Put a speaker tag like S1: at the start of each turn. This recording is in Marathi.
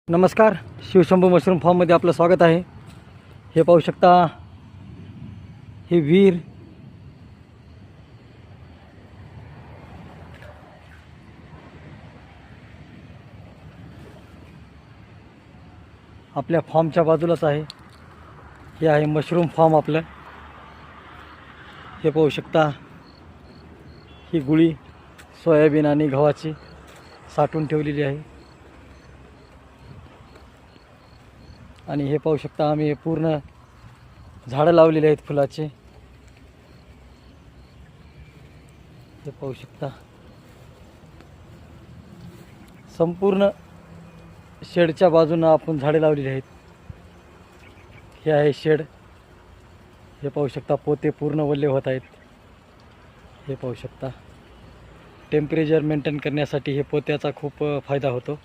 S1: नमस्कार, शिवशंभू मशरूम फार्ममध्ये आपलं स्वागत आहे। हे पाहू शकता, हे विहीर आपल्या फार्मच्या बाजूलाच आहे। हे आहे मशरूम फार्म आपलं। हे पाहू शकता, ही गुळी सोयाबीन आणि गव्हाची साठवून ठेवलेली आहे। आणि हे पाहू शकता, आम्ही पूर्ण झाडं लावलेली आहेत फुलाचे। हे पाहू शकता, संपूर्ण शेडच्या बाजूने आपण झाडे लावलेली आहेत। हे आहे शेड। हे पाहू शकता, पोते पूर्ण ओले होत आहेत। हे पाहू शकता, टेम्परेचर मेंटेन करण्यासाठी हे पोत्याचा खूप फायदा होतो।